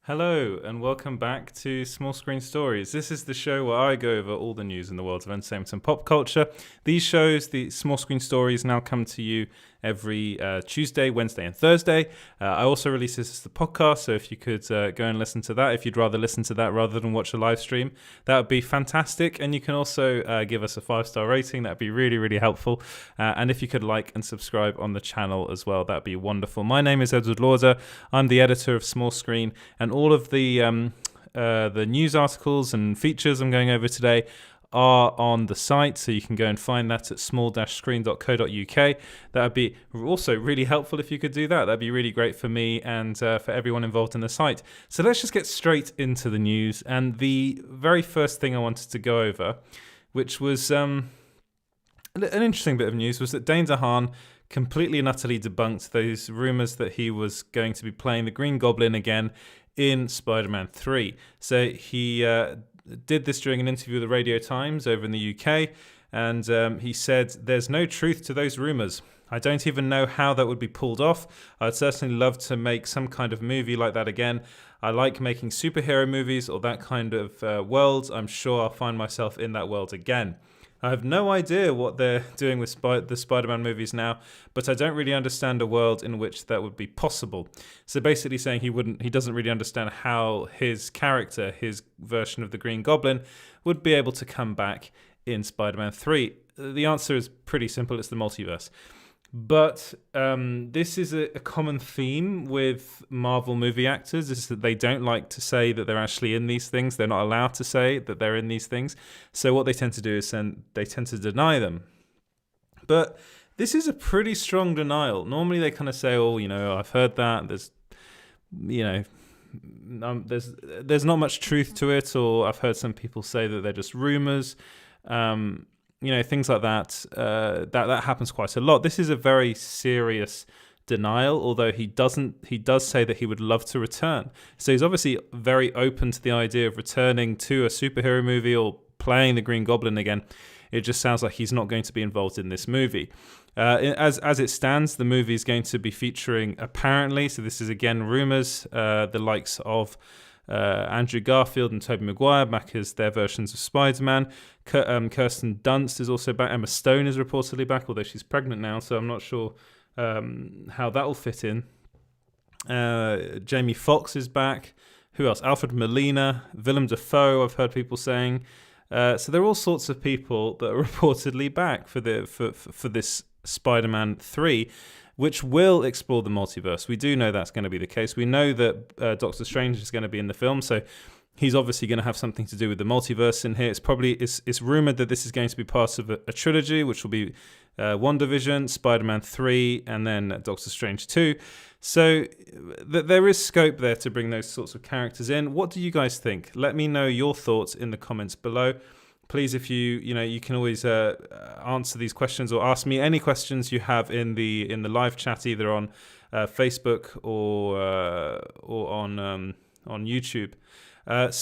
Hello and welcome back to Small Screen Stories. This is the show where I go over all the news in the world of entertainment and pop culture. These shows, the Small Screen Stories, now come to you every Tuesday, Wednesday and Thursday. I also release this as the podcast, so if you could go and listen to that, if you'd rather listen to that rather than watch a live stream, that would be fantastic. And you can also give us a 5-star rating. That would be really, really helpful. And if you could like and subscribe on the channel as well, that would be wonderful. My name is Edward Lauder. I'm the editor of Small Screen, and all of the news articles and features I'm going over today are on the site, so you can go and find that at small-screen.co.uk. That would be also really helpful if you could do that. That'd be really great for me and for everyone involved in the site. So let's just get straight into the news. And the very first thing I wanted to go over, which was an interesting bit of news, was that Dane DeHaan completely and utterly debunked those rumours that he was going to be playing the Green Goblin again in Spider-Man 3. So he did this during an interview with the Radio Times over in the UK, and he said, "There's no truth to those rumours. I don't even know how that would be pulled off. I'd certainly love to make some kind of movie like that again. I like making superhero movies or that kind of world. I'm sure I'll find myself in that world again. I have no idea what they're doing with the Spider-Man movies now, but I don't really understand a world in which that would be possible." So basically saying he doesn't really understand how his character, his version of the Green Goblin, would be able to come back in Spider-Man 3. The answer is pretty simple. It's the multiverse. But this is a common theme with Marvel movie actors, is that they don't like to say that they're actually in these things. They're not allowed to say that they're in these things. So what they tend to do is they tend to deny them. But this is a pretty strong denial. Normally they kind of say, "Oh, I've heard that. There's not much truth to it," or "I've heard some people say that they're just rumors." Things like that. That happens quite a lot. This is a very serious denial, although he does say that he would love to return. So he's obviously very open to the idea of returning to a superhero movie or playing the Green Goblin again. It just sounds like he's not going to be involved in this movie. As it stands, the movie is going to be featuring, apparently, so this is again rumours, the likes of Andrew Garfield and Tobey Maguire back as their versions of Spider-Man. Kirsten Dunst is also back. Emma Stone is reportedly back, although she's pregnant now, so I'm not sure how that will fit in. Jamie Foxx is back. Who else? Alfred Molina, Willem Dafoe, I've heard people saying. So there are all sorts of people that are reportedly back for this Spider-Man 3, which will explore the multiverse. We do know that's going to be the case. We know that Doctor Strange is going to be in the film, so he's obviously going to have something to do with the multiverse in here. It's rumored that this is going to be part of a trilogy, which will be WandaVision, Spider-Man 3, and then Doctor Strange 2. So there is scope there to bring those sorts of characters in. What do you guys think? Let me know your thoughts in the comments below. Please, if you can always answer these questions or ask me any questions you have in the live chat, either on Facebook or on YouTube. Let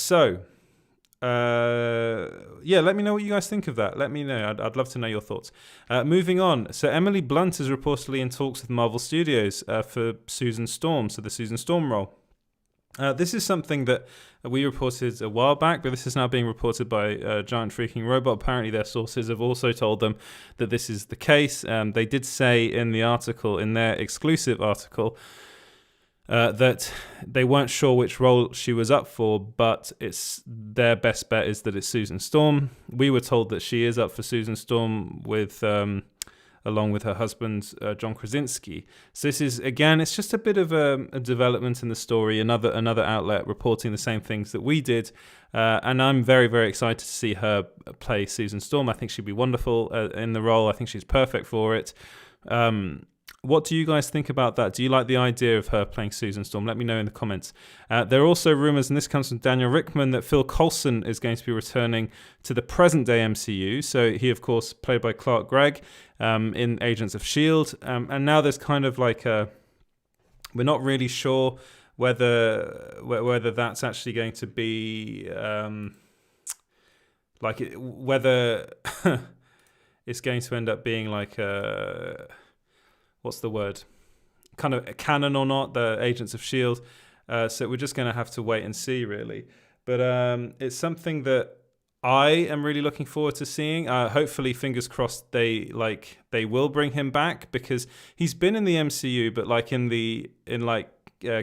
me know what you guys think of that. Let me know. I'd love to know your thoughts. Moving on. So Emily Blunt is reportedly in talks with Marvel Studios for Susan Storm, so the Susan Storm role. This is something that we reported a while back, but this is now being reported by Giant Freaking Robot. Apparently their sources have also told them that this is the case. They did say in their exclusive article, that they weren't sure which role she was up for, but it's their best bet is that it's Susan Storm. We were told that she is up for Susan Storm along with her husband, John Krasinski. So this is, again, it's just a bit of a development in the story, another outlet reporting the same things that we did. And I'm very, very excited to see her play Susan Storm. I think she'd be wonderful in the role. I think she's perfect for it. What do you guys think about that? Do you like the idea of her playing Susan Storm? Let me know in the comments. There are also rumours, and this comes from Daniel Rickman, that Phil Coulson is going to be returning to the present-day MCU. So he, of course, played by Clark Gregg in Agents of S.H.I.E.L.D. And now there's kind of like we're not really sure whether that's actually going to be whether it's going to end up being like what's the word? Kind of canon or not, the Agents of S.H.I.E.L.D. So we're just going to have to wait and see, really. But it's something that I am really looking forward to seeing. Hopefully, fingers crossed, they will bring him back, because he's been in the MCU, but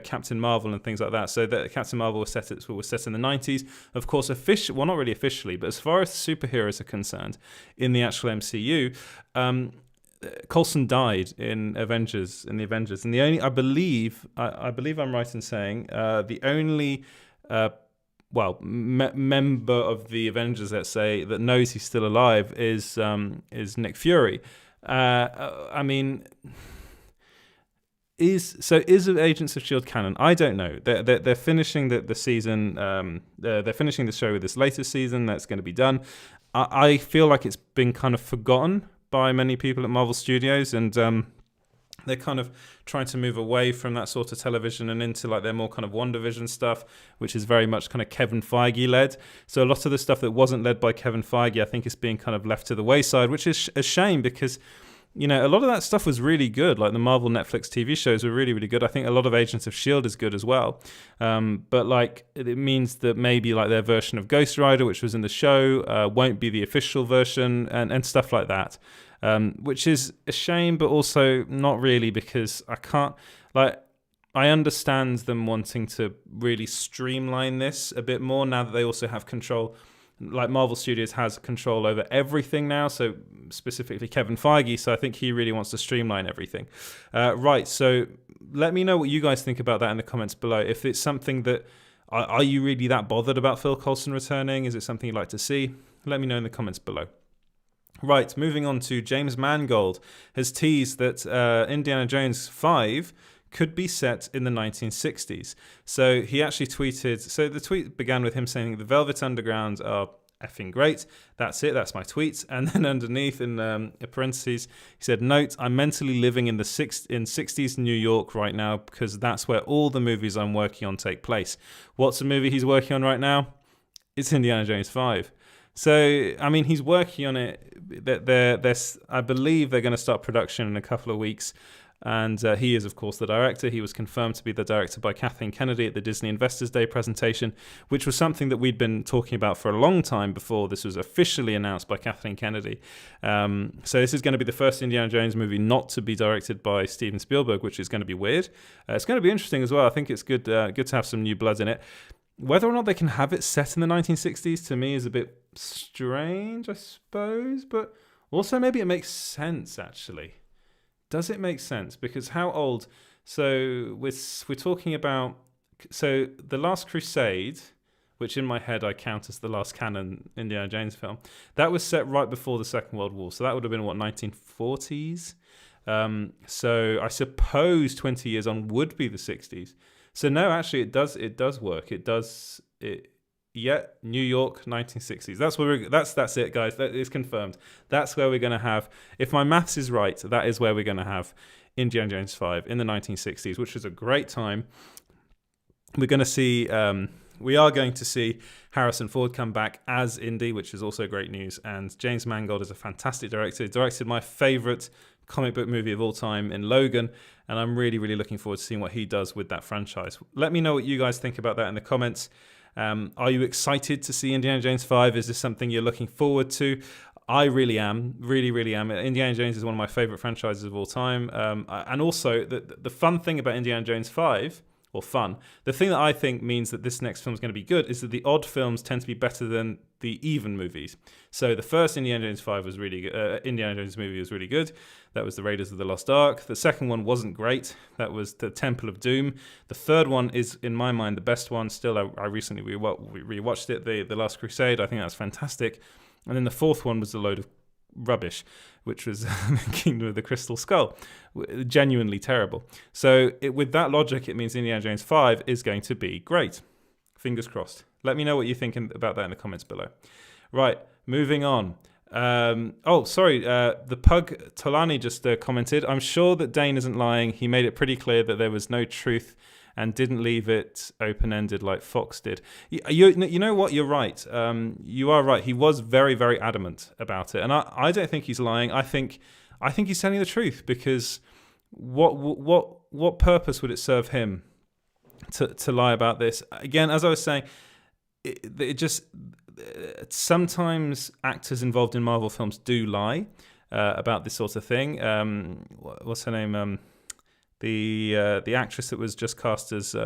Captain Marvel and things like that. So that Captain Marvel was set in the 90s. Of course, not really officially, but as far as superheroes are concerned, in the actual MCU, Coulson died in the Avengers, and the only, I believe I'm right in saying, the only member of the Avengers, let's say, that knows he's still alive is Nick Fury. Is Agents of S.H.I.E.L.D. canon? I don't know. They're finishing the season. They're finishing the show with this latest season that's going to be done. I feel like it's been kind of forgotten by many people at Marvel Studios, and they're kind of trying to move away from that sort of television and into like their more kind of WandaVision stuff, which is very much kind of Kevin Feige led. So a lot of the stuff that wasn't led by Kevin Feige, I think, is being kind of left to the wayside, which is a shame, because a lot of that stuff was really good. Like the Marvel Netflix TV shows were really, really good. I think a lot of Agents of S.H.I.E.L.D. is good as well. But like it means that maybe like their version of Ghost Rider, which was in the show, won't be the official version, and stuff like that. Which is a shame, but also not really, because I understand them wanting to really streamline this a bit more now that they also have control. Like Marvel Studios has control over everything now, so specifically Kevin Feige, so I think he really wants to streamline everything. Right, so let me know what you guys think about that in the comments below. If it's something that, are you really that bothered about Phil Coulson returning? Is it something you'd like to see? Let me know in the comments below. Right, moving on to James Mangold has teased that Indiana Jones 5 could be set in the 1960s. So he actually tweeted, so the tweet began with him saying the Velvet Underground are effing great. That's it, that's my tweet. And then underneath in parentheses, he said, note, I'm mentally living in 60s New York right now, because that's where all the movies I'm working on take place. What's the movie he's working on right now? It's Indiana Jones 5. So, I mean, he's working on it. I believe they're going to start production in a couple of weeks. And he is, of course, the director. He was confirmed to be the director by Kathleen Kennedy at the Disney Investors Day presentation, which was something that we'd been talking about for a long time before this was officially announced by Kathleen Kennedy. So this is going to be the first Indiana Jones movie not to be directed by Steven Spielberg, which is going to be weird. It's going to be interesting as well. I think it's good to have some new blood in it. Whether or not they can have it set in the 1960s, to me, is a bit strange, I suppose. But also, maybe it makes sense, actually. Does it make sense? Because how old? So we're talking about... So The Last Crusade, which in my head I count as the last canon Indiana Jones film, that was set right before the Second World War. So that would have been, 1940s? So I suppose 20 years on would be the 60s. So no, actually, it does work. New York, 1960s. That's it, guys. That is confirmed. That's where we're going to have. If my maths is right, that is where we're going to have Indiana Jones 5 in the 1960s, which is a great time. We're going to see. We are going to see Harrison Ford come back as Indy, which is also great news. And James Mangold is a fantastic director. He directed my favorite comic book movie of all time in Logan, and I'm really, really looking forward to seeing what he does with that franchise. Let me know what you guys think about that in the comments. Are you excited to see Indiana Jones 5? Is this something you're looking forward to? I really am. Really, really am. Indiana Jones is one of my favorite franchises of all time. And also, the fun thing about Indiana Jones 5, or fun, the thing that I think means that this next film is going to be good is that the odd films tend to be better than the even movies. So the first Indiana Jones 5 was really good. Indiana Jones movie was really good. That was the Raiders of the Lost Ark. The second one wasn't great. That was the Temple of Doom. The third one is, in my mind, the best one. Still, I recently rewatched it, The Last Crusade. I think that's fantastic. And then the fourth one was a load of rubbish, which was Kingdom of the Crystal Skull. Genuinely terrible. So with that logic, it means Indiana Jones 5 is going to be great. Fingers crossed. Let me know what you think about that in the comments below. Right, moving on. The pug Tolani just commented, I'm sure that Dane isn't lying. He made it pretty clear that there was no truth and didn't leave it open-ended like Fox did. You know what? You're right. You are right. He was very, very adamant about it. And I don't think he's lying. I think he's telling the truth, because what purpose would it serve him to lie about this. Again, as I was saying, it just sometimes actors involved in Marvel films do lie about this sort of thing. What's her name? The actress that was just cast as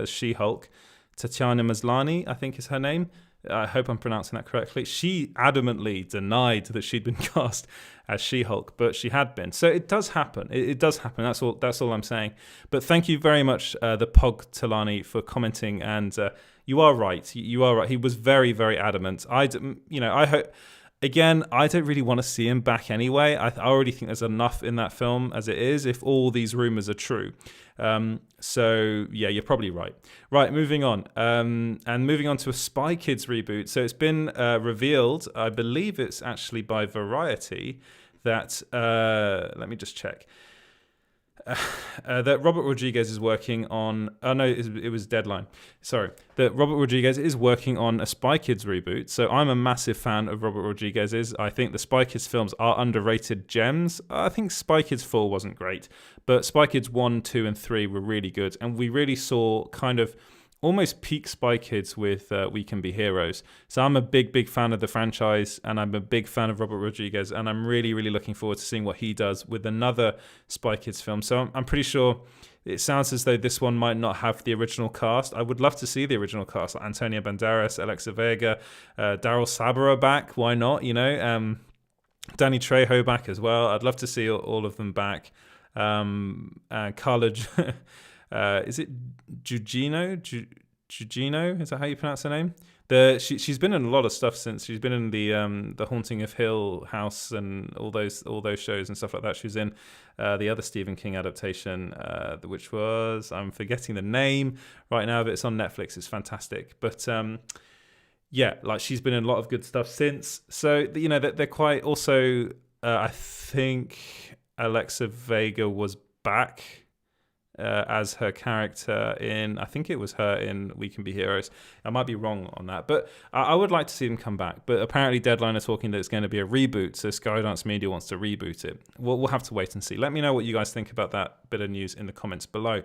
She-Hulk, Tatiana Maslany, I think is her name. I hope I'm pronouncing that correctly. She adamantly denied that she'd been cast as She-Hulk, but she had been. So it does happen. It does happen. That's all I'm saying. But thank you very much, the Pog Talani, for commenting. And you are right. You are right. He was very, very adamant. I hope. Again, I don't really want to see him back anyway. I already think there's enough in that film as it is, if all these rumors are true. So, yeah, you're probably right. Right, moving on. And moving on to a Spy Kids reboot. So it's been revealed, I believe it's actually by Variety, that, let me just check, that Robert Rodriguez is working on... Oh, no, it was Deadline. Sorry. That Robert Rodriguez is working on a Spy Kids reboot. So I'm a massive fan of Robert Rodriguez's. I think the Spy Kids films are underrated gems. I think Spy Kids 4 wasn't great, but Spy Kids 1, 2, and 3 were really good. And we really saw kind of almost peak Spy Kids with We Can Be Heroes. So I'm a big, big fan of the franchise, and I'm a big fan of Robert Rodriguez, and I'm really, really looking forward to seeing what he does with another Spy Kids film. So I'm pretty sure it sounds as though this one might not have the original cast. I would love to see the original cast, like Antonio Banderas, Alexa Vega, Daryl Sabara back. Why not? Danny Trejo back as well. I'd love to see all of them back. Carla... is it Gugino? Gugino? Is that how you pronounce her name? She's been in a lot of stuff since. She's been in the Haunting of Hill House and all those shows and stuff like that. She was in the other Stephen King adaptation, which was, I'm forgetting the name right now, but it's on Netflix. It's fantastic. But yeah, like she's been in a lot of good stuff since. So they're quite also. I think Alexa Vega was back as her character in, I think it was her in We Can Be Heroes. I might be wrong on that, but I would like to see them come back. But apparently Deadline are talking that it's going to be a reboot, so Skydance Media wants to reboot it. We'll have to wait and see. Let me know what you guys think about that bit of news in the comments below.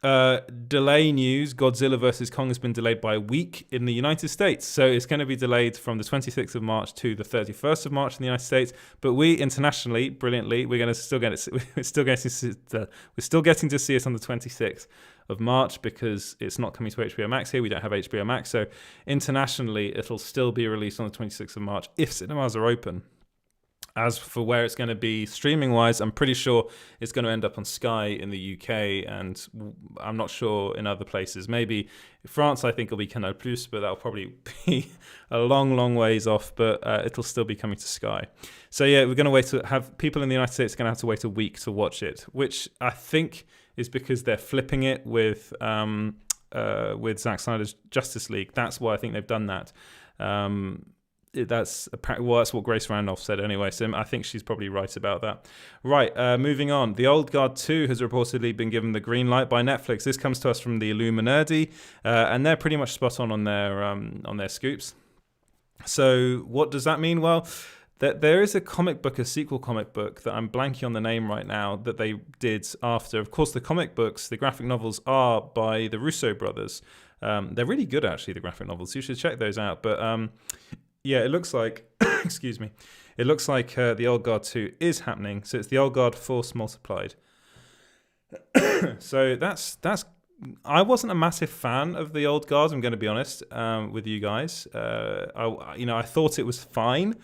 Delay news. Godzilla vs. Kong has been delayed by a week in the United States. So it's going to be delayed from the 26th of March to the 31st of March in the United States. But we internationally, brilliantly, we're still getting to see it on the 26th of March because it's not coming to HBO Max here. We don't have HBO Max. So internationally, it'll still be released on the 26th of March if cinemas are open. As for where it's going to be streaming-wise, I'm pretty sure it's going to end up on Sky in the UK, and I'm not sure in other places. Maybe France, I think, will be Canal+, but that'll probably be a long, long ways off, but it'll still be coming to Sky. So yeah, we're going to wait to have people in the United States are going to have to wait a week to watch it, which I think is because they're flipping it with Zack Snyder's Justice League. That's why I think they've done that. That's what Grace Randolph said anyway, so I think she's probably right about that. Right, moving on. The Old Guard 2 has reportedly been given the green light by Netflix. This comes to us from the Illuminati, and they're pretty much spot on their scoops. So what does that mean? Well, there is a sequel comic book that I'm blanking on the name right now that they did after. Of course, the comic books, the graphic novels are by the Russo brothers. They're really good, actually, the graphic novels. You should check those out. But yeah, it looks like, excuse me, it looks like the Old Guard 2 is happening. So it's the Old Guard Force Multiplied. So that's. I wasn't a massive fan of the Old Guard. I'm going to be honest with you guys. I thought it was fine.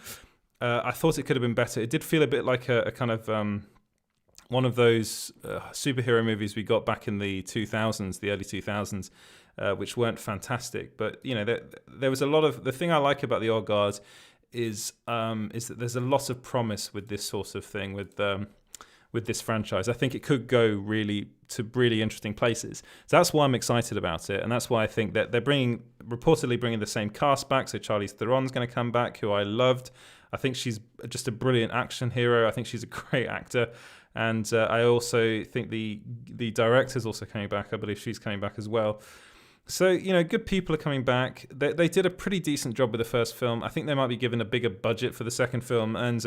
I thought it could have been better. It did feel a bit like a kind of one of those superhero movies we got back in the 2000s, the early 2000s. Which weren't fantastic, but there was a lot of. The thing I like about the Old Guard is that there's a lot of promise with this sort of thing with this franchise. I think it could go really interesting places. So that's why I'm excited about it, and that's why I think that they're reportedly bringing the same cast back. So Charlize Theron's going to come back, who I loved. I think she's just a brilliant action hero. I think she's a great actor. And I also think the director's also coming back. I believe she's coming back as well. So, good people are coming back. They did a pretty decent job with the first film. I think they might be given a bigger budget for the second film. And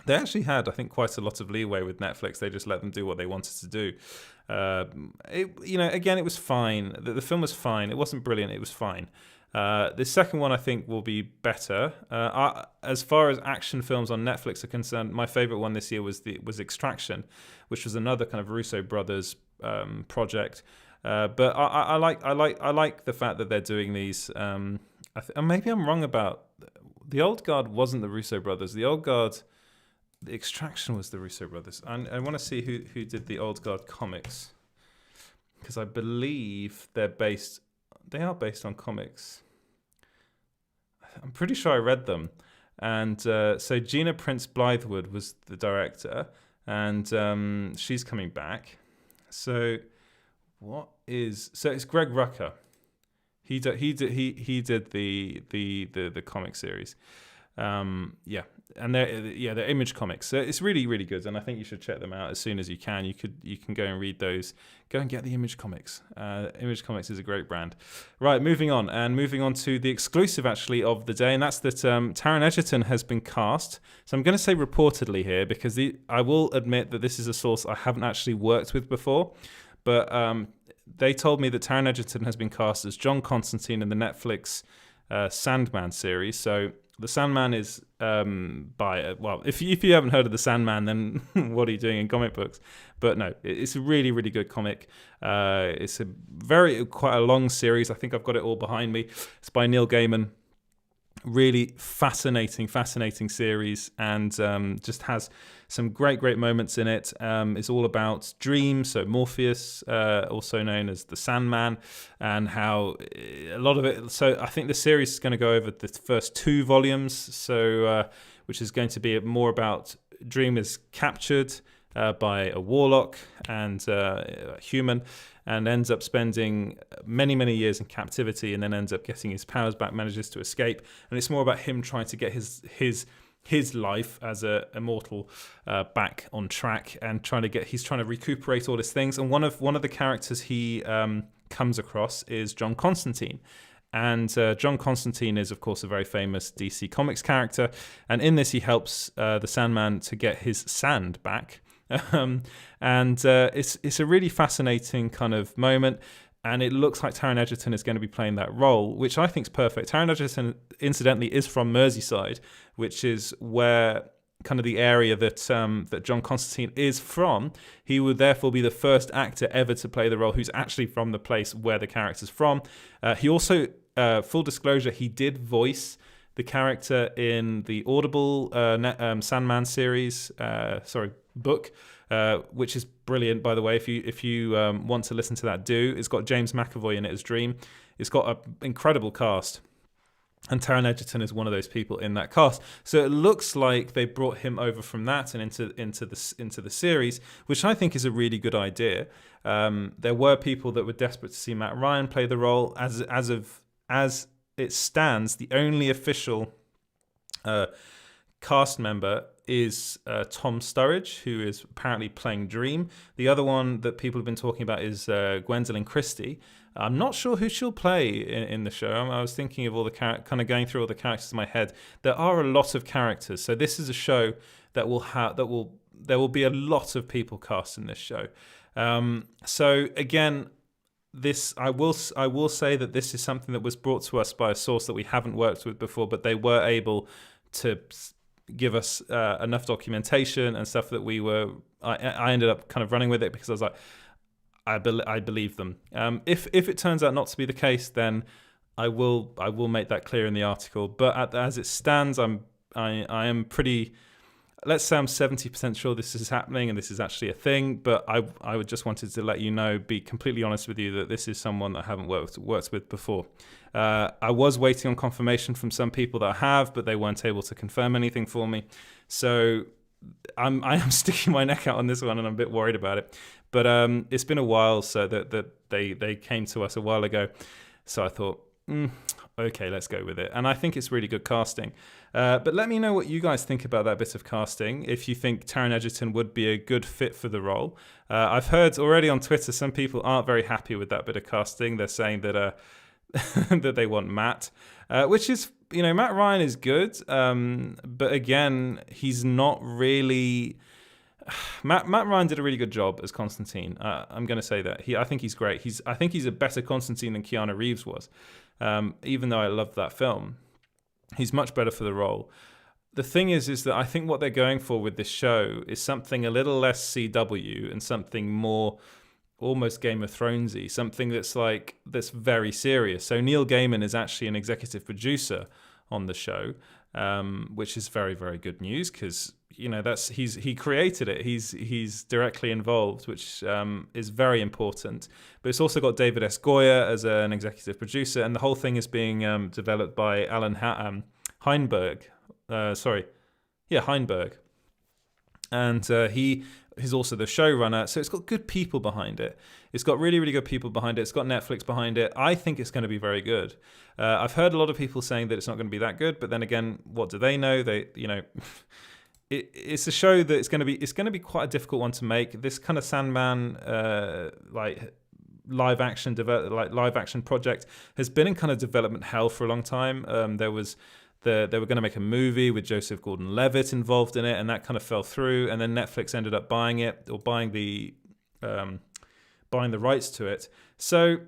they actually had, I think, quite a lot of leeway with Netflix. They just let them do what they wanted to do. Again, it was fine. The film was fine. It wasn't brilliant. It was fine. The second one I think will be better. As far as action films on Netflix are concerned, my favorite one this year was Extraction, which was another kind of Russo brothers project. But I like the fact that they're doing these. And maybe I'm wrong about the Old Guard. Wasn't the Russo brothers? The Old Guard, the Extraction was the Russo brothers. And I want to see who did the Old Guard comics, because I believe they are based on comics. I'm pretty sure I read them. And so Gina Prince Blythewood was the director, and she's coming back. So it's Greg Rucka. He did the comic series. And they're Image comics. So it's really, really good, and I think you should check them out as soon as you can. You can go and read those. Go and get the Image comics. Image Comics is a great brand. Right, moving on to the exclusive actually of the day, and that's that Taron Egerton has been cast. So I'm going to say reportedly here, because I will admit that this is a source I haven't actually worked with before, but they told me that Taron Egerton has been cast as John Constantine in the Netflix Sandman series. So the Sandman is if you haven't heard of the Sandman, then what are you doing in comic books? But no, it's a really, really good comic. It's quite a long series. I think I've got it all behind me. It's by Neil Gaiman. Really fascinating series, and just has some great moments in it. It's all about dreams, so Morpheus, also known as the Sandman, and how a lot of it. So I think the series is going to go over the first 2 volumes, so which is going to be more about Dream is captured by a warlock and a human, and ends up spending many years in captivity, and then ends up getting his powers back, manages to escape. And it's more about him trying to get his life as a immortal back on track, and he's trying to recuperate all his things. And one of the characters he comes across is John Constantine. And John Constantine is, of course, a very famous DC Comics character. And in this, he helps the Sandman to get his sand back. It's a really fascinating kind of moment, and it looks like Taron Egerton is going to be playing that role, which I think is perfect. Taron Egerton, incidentally, is from Merseyside, which is where kind of the area that John Constantine is from. He would therefore be the first actor ever to play the role who's actually from the place where the character's from. He also, full disclosure, he did voice the character in the Audible Sandman series, book, which is brilliant, by the way. If you want to listen to that, do. It's got James McAvoy in it as Dream. It's got an incredible cast, and Taron Egerton is one of those people in that cast. So it looks like they brought him over from that and into the series, which I think is a really good idea. There were people that were desperate to see Matt Ryan play the role. As it stands, the only official cast member is Tom Sturridge, who is apparently playing Dream. The other one that people have been talking about is Gwendolyn Christie. I'm not sure who she'll play in the show. I was thinking of all the kind of going through all the characters in my head. There are a lot of characters, so this is a show that there will be a lot of people cast in this show. So again, I will say that this is something that was brought to us by a source that we haven't worked with before, but they were able to give us enough documentation and stuff that I ended up kind of running with it, because I was like, I believe them. If it turns out not to be the case, then I will make that clear in the article. But as it stands, I am pretty. Let's say I'm 70% sure this is happening and this is actually a thing, but I would just wanted to let you know, be completely honest with you, that this is someone that I haven't worked with before. I was waiting on confirmation from some people that I have, but they weren't able to confirm anything for me. So I am sticking my neck out on this one, and I'm a bit worried about it. But it's been a while, so that they came to us a while ago. So I thought, okay, let's go with it. And I think it's really good casting. But let me know what you guys think about that bit of casting, if you think Taron Egerton would be a good fit for the role. I've heard already on Twitter some people aren't very happy with that bit of casting. They're saying that that they want Matt, which is, Matt Ryan is good, but again, he's not really Matt Ryan did a really good job as Constantine. I'm going to say that. I think he's great. I think he's a better Constantine than Keanu Reeves was. Even though I loved that film, he's much better for the role. The thing is that I think what they're going for with this show is something a little less CW and something more almost Game of Thronesy, something that's very serious. So Neil Gaiman is actually an executive producer on the show, which is very, very good news because he created it. He's directly involved, which is very important. But it's also got David S. Goyer as an executive producer, and the whole thing is being developed by Alan Heinberg. Heinberg. And he is also the showrunner. So it's got good people behind it. It's got really, really good people behind it. It's got Netflix behind it. I think it's going to be very good. I've heard a lot of people saying that it's not going to be that good, but then again, what do they know? It's a show that it's going to be quite a difficult one to make. This kind of Sandman live action project has been in kind of development hell for a long time. They were going to make a movie with Joseph Gordon-Levitt involved in it, and that kind of fell through. And then Netflix ended up buying it, or buying the rights to it. So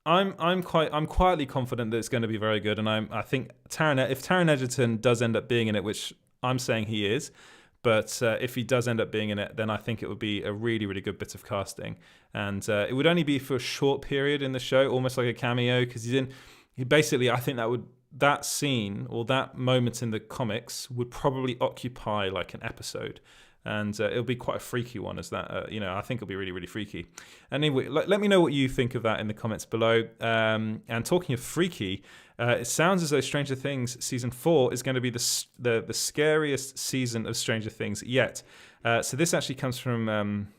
I'm quietly confident that it's going to be very good. And I think if Taron Egerton does end up being in it, which I'm saying he is, but if he does end up being in it, then I think it would be a really, really good bit of casting. And it would only be for a short period in the show, almost like a cameo, because I think that scene or that moment in the comics would probably occupy like an episode. And it'll be quite a freaky one as that, I think it'll be really, really freaky. Anyway, let me know what you think of that in the comments below. And talking of freaky, it sounds as though Stranger Things Season 4 is going to be the scariest season of Stranger Things yet. So this actually comes from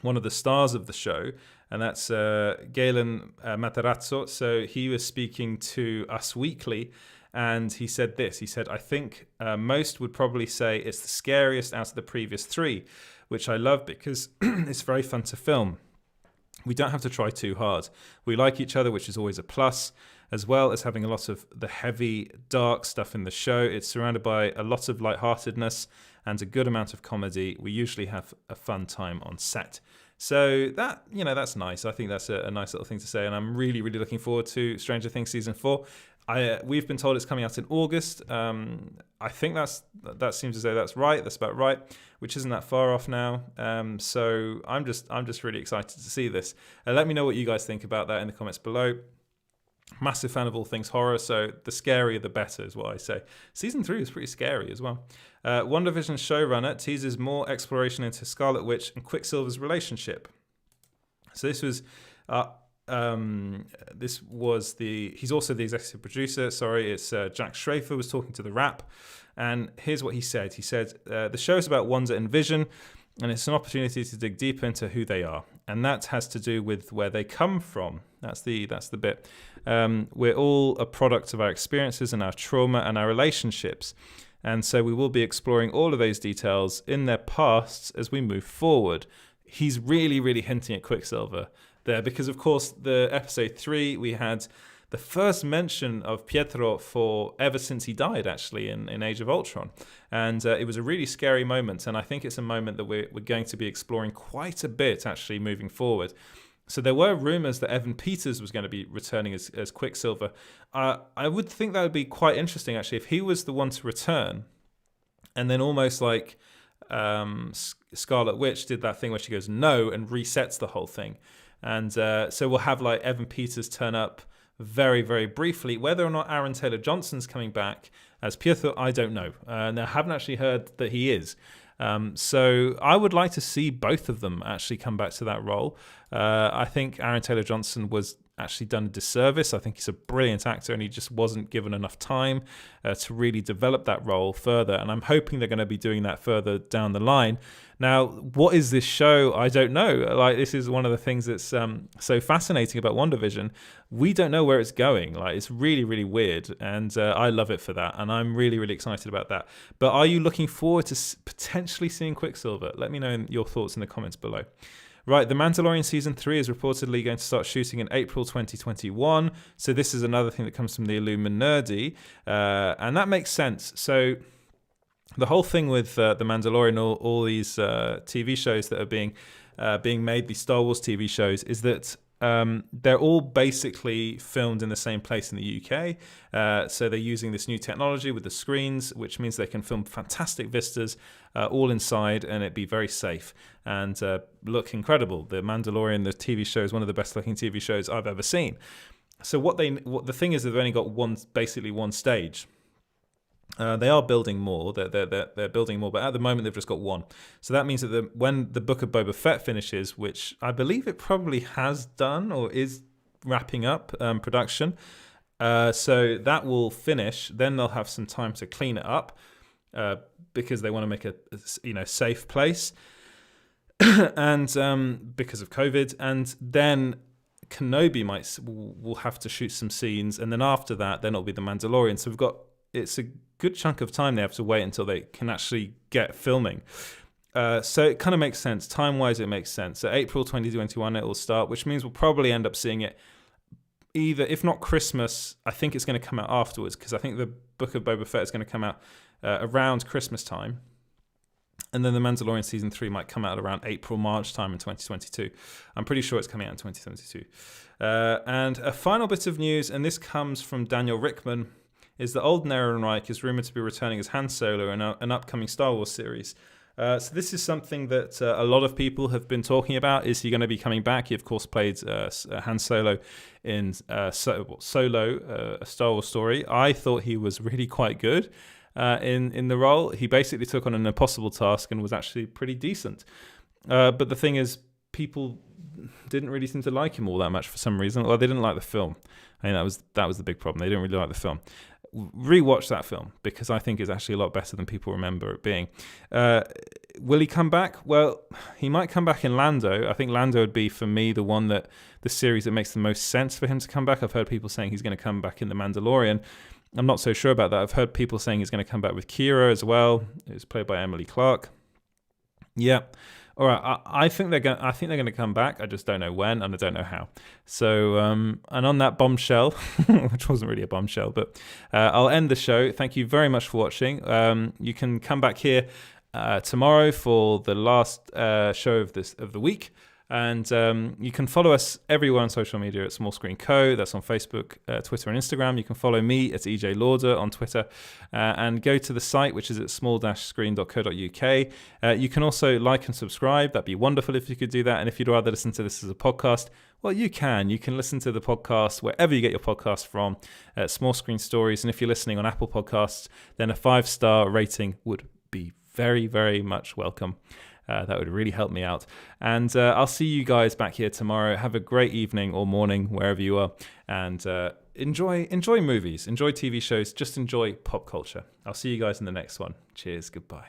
one of the stars of the show, and that's Galen Matarazzo. So he was speaking to Us Weekly, and he said this. He said, I think most would probably say it's the scariest out of the previous 3, which I love because it's very fun to film. We don't have to try too hard. We like each other, which is always a plus, as well as having a lot of the heavy, dark stuff in the show. It's surrounded by a lot of lightheartedness and a good amount of comedy. We usually have a fun time on set. So that's nice. I think that's a nice little thing to say, and I'm really, really looking forward to Stranger Things Season 4. We've been told it's coming out in August. I think that seems as though that's right. That's about right, which isn't that far off now. So I'm just really excited to see this. Let me know what you guys think about that in the comments below. Massive fan of all things horror, so the scarier the better is what I say. Season 3 is pretty scary as well. WandaVision showrunner teases more exploration into Scarlet Witch and Quicksilver's relationship. So he's also the executive producer. It's Jack Schrafer was talking to The Wrap, and here's what he said. He said, the show is about Wanda and Vision, and it's an opportunity to dig deeper into who they are. And that has to do with where they come from. That's the bit. We're all a product of our experiences and our trauma and our relationships. And so we will be exploring all of those details in their pasts as we move forward. He's really, really hinting at Quicksilver there because, of course, the episode 3, we had the first mention of Pietro for ever since he died, actually, in Age of Ultron. And it was a really scary moment. And I think it's a moment that we're going to be exploring quite a bit, actually, moving forward. So there were rumors that Evan Peters was going to be returning as Quicksilver. I would think that would be quite interesting, actually, if he was the one to return. And then almost like Scarlet Witch did that thing where she goes, no, and resets the whole thing. And so we'll have like Evan Peters turn up very, very briefly. Whether or not Aaron Taylor-Johnson's coming back as Pietro, I don't know. And I haven't actually heard that he is. So I would like to see both of them actually come back to that role. I think Aaron Taylor-Johnson was actually done a disservice. I think he's a brilliant actor and he just wasn't given enough time to really develop that role further. And I'm hoping they're going to be doing that further down the line. Now, what is this show? I don't know. Like, this is one of the things that's so fascinating about WandaVision. We don't know where it's going. Like, it's really, really weird. And I love it for that. And I'm really, really excited about that. But are you looking forward to potentially seeing Quicksilver? Let me know your thoughts in the comments below. Right, The Mandalorian Season 3 is reportedly going to start shooting in April 2021. So this is another thing that comes from the Illuminati. And that makes sense. So the whole thing with the Mandalorian, all these TV shows that are being made, these Star Wars TV shows, is that they're all basically filmed in the same place in the UK. So they're using this new technology with the screens, which means they can film fantastic vistas all inside, and it'd be very safe and look incredible. The Mandalorian, the TV show, is one of the best looking TV shows I've ever seen. So what the thing is, they've only got basically one stage. They are building more. They're building more, but at the moment they've just got one. So that means that when the Book of Boba Fett finishes, which I believe it probably has done or is wrapping up production, so that will finish. Then they'll have some time to clean it up because they want to make a safe place, and because of COVID, and then Kenobi will have to shoot some scenes, and then after that, then it'll be the Mandalorian. So it's a good chunk of time they have to wait until they can actually get filming. So it kind of makes sense. Time-wise, it makes sense. So April 2021 it will start, which means we'll probably end up seeing it either, if not Christmas, I think it's going to come out afterwards, because I think the Book of Boba Fett is going to come out around Christmas time. And then the Mandalorian Season 3 might come out around April, March time in 2022. I'm pretty sure it's coming out in 2022. And a final bit of news, and this comes from Daniel Rickman, is that Alden Ehrenreich is rumored to be returning as Han Solo in an upcoming Star Wars series. So this is something that a lot of people have been talking about. Is he going to be coming back? He, of course, played Han Solo in Solo, a Star Wars story. I thought he was really quite good in the role. He basically took on an impossible task and was actually pretty decent. But the thing is, people didn't really seem to like him all that much for some reason. Well, they didn't like the film. I mean, that was the big problem. They didn't really like the film. Rewatch that film, because I think it's actually a lot better than people remember it being. Will he come back? Well, he might come back in Lando. I think Lando would be, for me, the series that makes the most sense for him to come back. I've heard people saying he's going to come back in The Mandalorian. I'm not so sure about that. I've heard people saying he's going to come back with Kira as well. It's played by Emily Clark. Yeah. All right, I think they're going to come back. I just don't know when, and I don't know how. So, and on that bombshell, which wasn't really a bombshell, but I'll end the show. Thank you very much for watching. You can come back here tomorrow for the last show of the week. And you can follow us everywhere on social media at Small Screen Co. That's on Facebook, Twitter, and Instagram. You can follow me at EJ Lauder on Twitter, and go to the site, which is at small-screen.co.uk. You can also like and subscribe. That'd be wonderful if you could do that. And if you'd rather listen to this as a podcast, well, you can. You can listen to the podcast wherever you get your podcast from, at Small Screen Stories. And if you're listening on Apple Podcasts, then a 5-star rating would be very, very much welcome. That would really help me out. And I'll see you guys back here tomorrow. Have a great evening or morning, wherever you are. And enjoy movies, enjoy TV shows, just enjoy pop culture. I'll see you guys in the next one. Cheers. Goodbye.